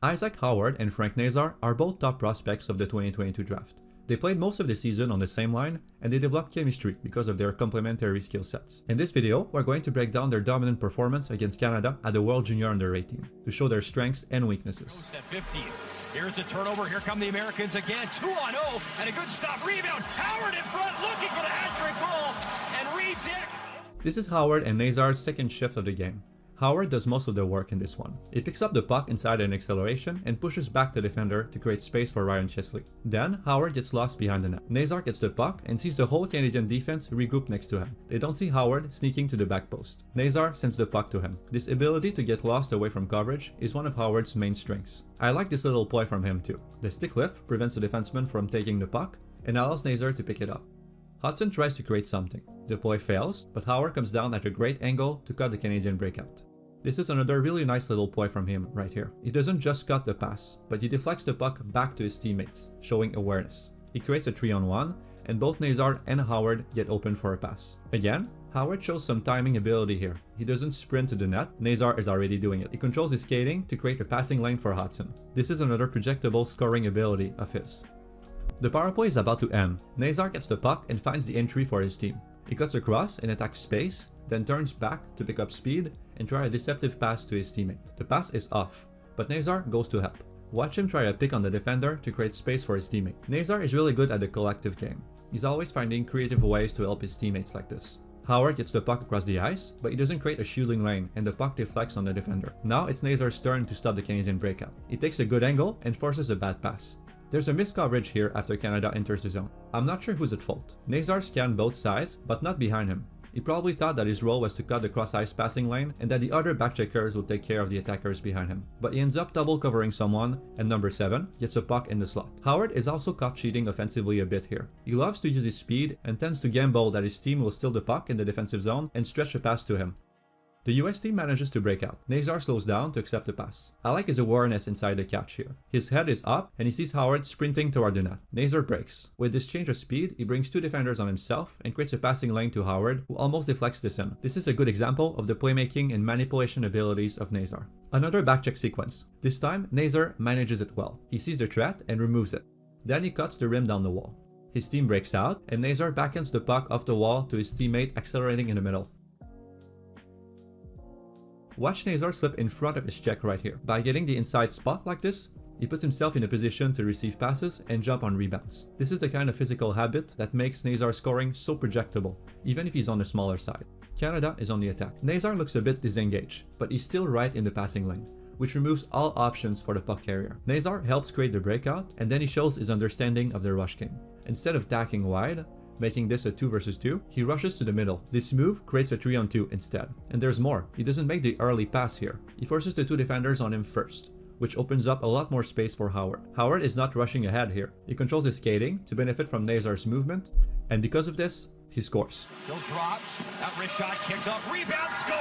Isaac Howard and Frank Nazar are both top prospects of the 2022 draft. They played most of the season on the same line, and they developed chemistry because of their complementary skill sets. In this video, we're going to break down their dominant performance against Canada at the World Junior Under-18 to show their strengths and weaknesses. At 15. Here's a turnover, here come the Americans again, 2-on-0, and a good stop, rebound, Howard in front, looking for the hat-trick goal, and reads it. This is Howard and Nazar's second shift of the game. Howard does most of the work in this one. He picks up the puck inside an acceleration and pushes back the defender to create space for Ryan Chesley. Then, Howard gets lost behind the net. Nazar gets the puck and sees the whole Canadian defense regroup next to him. They don't see Howard sneaking to the back post. Nazar sends the puck to him. This ability to get lost away from coverage is one of Howard's main strengths. I like this little play from him too. The stick lift prevents the defenseman from taking the puck and allows Nazar to pick it up. Hudson tries to create something. The play fails, but Howard comes down at a great angle to cut the Canadian breakout. This is another really nice little play from him right here. He doesn't just cut the pass, but he deflects the puck back to his teammates, showing awareness. He creates a 3-on-1, and both Nazar and Howard get open for a pass. Again, Howard shows some timing ability here. He doesn't sprint to the net, Nazar is already doing it. He controls his skating to create a passing lane for Hudson. This is another projectable scoring ability of his. The power play is about to end. Nazar gets the puck and finds the entry for his team. He cuts across and attacks space, then turns back to pick up speed and try a deceptive pass to his teammate. The pass is off, but Nazar goes to help. Watch him try a pick on the defender to create space for his teammate. Nazar is really good at the collective game. He's always finding creative ways to help his teammates like this. Howard gets the puck across the ice, but he doesn't create a shooting lane and the puck deflects on the defender. Now it's Nazar's turn to stop the Canadian breakout. He takes a good angle and forces a bad pass. There's a missed coverage here after Canada enters the zone. I'm not sure who's at fault. Nazar scanned both sides, but not behind him. He probably thought that his role was to cut the cross-ice passing lane and that the other backcheckers would take care of the attackers behind him. But he ends up double covering someone, and number 7 gets a puck in the slot. Howard is also caught cheating offensively a bit here. He loves to use his speed and tends to gamble that his team will steal the puck in the defensive zone and stretch a pass to him. The US team manages to break out. Nazar slows down to accept the pass. I like his awareness inside the catch here. His head is up and he sees Howard sprinting toward the net. Nazar breaks. With this change of speed, he brings 2 defenders on himself and creates a passing lane to Howard, who almost deflects this in. This is a good example of the playmaking and manipulation abilities of Nazar. Another backcheck sequence. This time, Nazar manages it well. He sees the threat and removes it. Then he cuts the rim down the wall. His team breaks out and Nazar backhands the puck off the wall to his teammate accelerating in the middle. Watch Nazar slip in front of his check right here. By getting the inside spot like this, he puts himself in a position to receive passes and jump on rebounds. This is the kind of physical habit that makes Nazar's scoring so projectable, even if he's on the smaller side. Canada is on the attack. Nazar looks a bit disengaged, but he's still right in the passing lane, which removes all options for the puck carrier. Nazar helps create the breakout, and then he shows his understanding of the rush game. Instead of tacking wide, making this a 2 versus 2, he rushes to the middle. This move creates a 3-on-2 instead. And there's more. He doesn't make the early pass here. He forces the 2 defenders on him first, which opens up a lot more space for Howard. Howard is not rushing ahead here. He controls his skating to benefit from Nazar's movement, and because of this, he scores. Still drop, that wrist shot kicked up, rebound, score!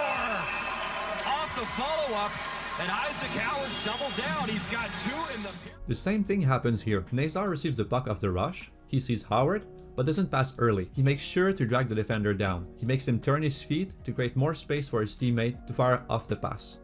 Off the follow-up, and Isaac Howard's doubled down. He's got 2 in the... The same thing happens here. Nazar receives the puck off the rush. He sees Howard, but doesn't pass early. He makes sure to drag the defender down. He makes him turn his feet to create more space for his teammate to fire off the pass.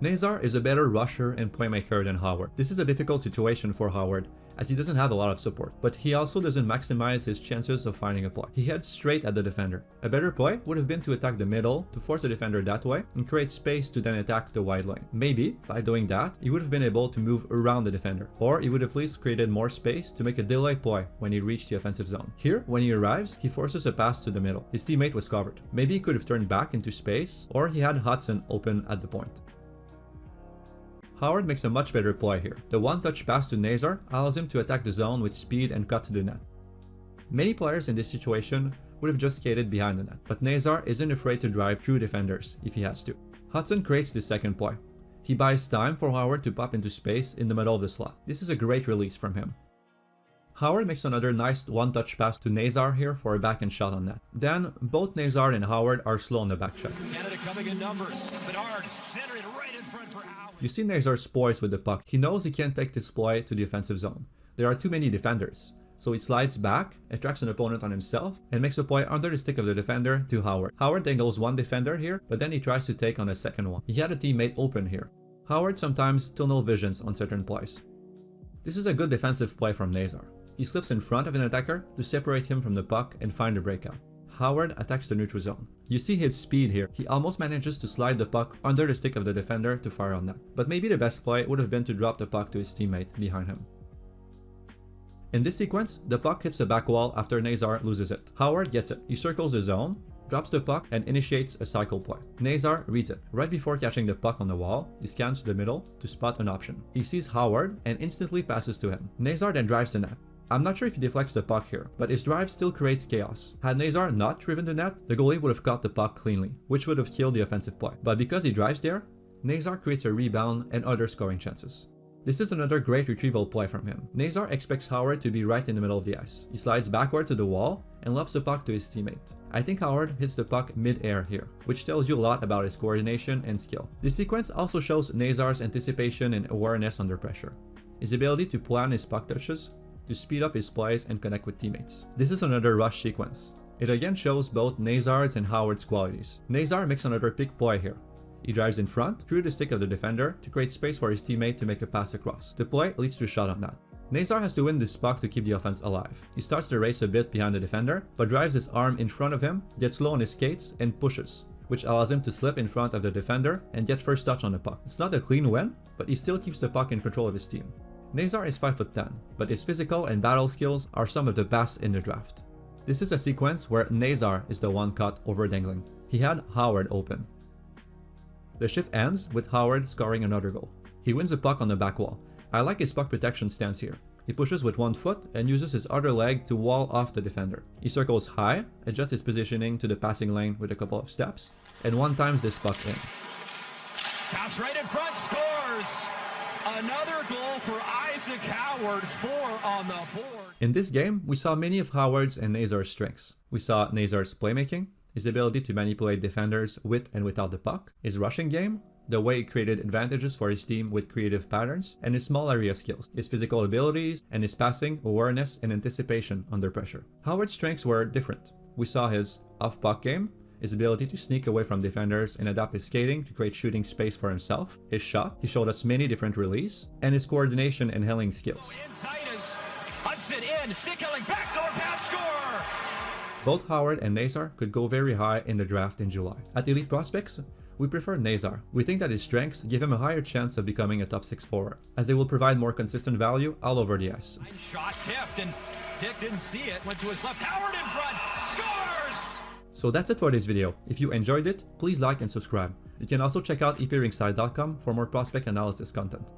Nazar is a better rusher and playmaker than Howard. This is a difficult situation for Howard, as he doesn't have a lot of support, but he also doesn't maximize his chances of finding a play. He heads straight at the defender. A better play would have been to attack the middle to force the defender that way and create space to then attack the wide lane. Maybe, by doing that, he would have been able to move around the defender, or he would have at least created more space to make a delay play when he reached the offensive zone. Here, when he arrives, he forces a pass to the middle. His teammate was covered. Maybe he could have turned back into space, or he had Hudson open at the point. Howard makes a much better play here. The one-touch pass to Nazar allows him to attack the zone with speed and cut to the net. Many players in this situation would have just skated behind the net, but Nazar isn't afraid to drive through defenders if he has to. Hudson creates the second play. He buys time for Howard to pop into space in the middle of the slot. This is a great release from him. Howard makes another nice one-touch pass to Nazar here for a backhand shot on net. Then, both Nazar and Howard are slow on the back check. Canada coming in numbers. Bedard centered right in front for Howard. You see Nazar's poise with the puck. He knows he can't take this play to the offensive zone. There are too many defenders. So he slides back, attracts an opponent on himself, and makes a play under the stick of the defender to Howard. Howard angles one defender here, but then he tries to take on a second one. He had a teammate open here. Howard sometimes tunnel visions on certain plays. This is a good defensive play from Nazar. He slips in front of an attacker to separate him from the puck and find a breakout. Howard attacks the neutral zone. You see his speed here. He almost manages to slide the puck under the stick of the defender to fire on net. But maybe the best play would have been to drop the puck to his teammate behind him. In this sequence, the puck hits the back wall after Nazar loses it. Howard gets it. He circles the zone, drops the puck, and initiates a cycle play. Nazar reads it. Right before catching the puck on the wall, he scans the middle to spot an option. He sees Howard and instantly passes to him. Nazar then drives the net. I'm not sure if he deflects the puck here, but his drive still creates chaos. Had Nazar not driven the net, the goalie would have caught the puck cleanly, which would have killed the offensive play. But because he drives there, Nazar creates a rebound and other scoring chances. This is another great retrieval play from him. Nazar expects Howard to be right in the middle of the ice. He slides backward to the wall and lobs the puck to his teammate. I think Howard hits the puck mid-air here, which tells you a lot about his coordination and skill. This sequence also shows Nazar's anticipation and awareness under pressure. His ability to plan his puck touches, to speed up his plays and connect with teammates. This is another rush sequence. It again shows both Nazar's and Howard's qualities. Nazar makes another big play here. He drives in front through the stick of the defender to create space for his teammate to make a pass across. The play leads to a shot on net. Nazar has to win this puck to keep the offense alive. He starts the race a bit behind the defender, but drives his arm in front of him, gets low on his skates, and pushes, which allows him to slip in front of the defender and get first touch on the puck. It's not a clean win, but he still keeps the puck in control of his team. Nazar is 5'10", but his physical and battle skills are some of the best in the draft. This is a sequence where Nazar is the one caught over dangling. He had Howard open. The shift ends with Howard scoring another goal. He wins the puck on the back wall. I like his puck protection stance here. He pushes with one foot and uses his other leg to wall off the defender. He circles high, adjusts his positioning to the passing lane with a couple of steps, and one-times this puck in. Pass right in front, scores! Another goal for Isaac Howard, 4 on the board. In this game, we saw many of Howard's and Nazar's strengths. We saw Nazar's playmaking, his ability to manipulate defenders with and without the puck, his rushing game, the way he created advantages for his team with creative patterns, and his small area skills, his physical abilities, and his passing, awareness, and anticipation under pressure. Howard's strengths were different. We saw his off-puck game, his ability to sneak away from defenders and adapt his skating to create shooting space for himself, his shot, he showed us many different release, and his coordination and handling skills. Inside is Hudson in, stick killing, backdoor pass, score! Both Howard and Nazar could go very high in the draft in July. At Elite Prospects, we prefer Nazar. We think that his strengths give him a higher chance of becoming a top 6 forward, as they will provide more consistent value all over the ice. Shot tipped, and Dick didn't see it, went to his left, Howard in front, scores! So that's it for this video. If you enjoyed it, please like and subscribe. You can also check out eprinkside.com for more prospect analysis content.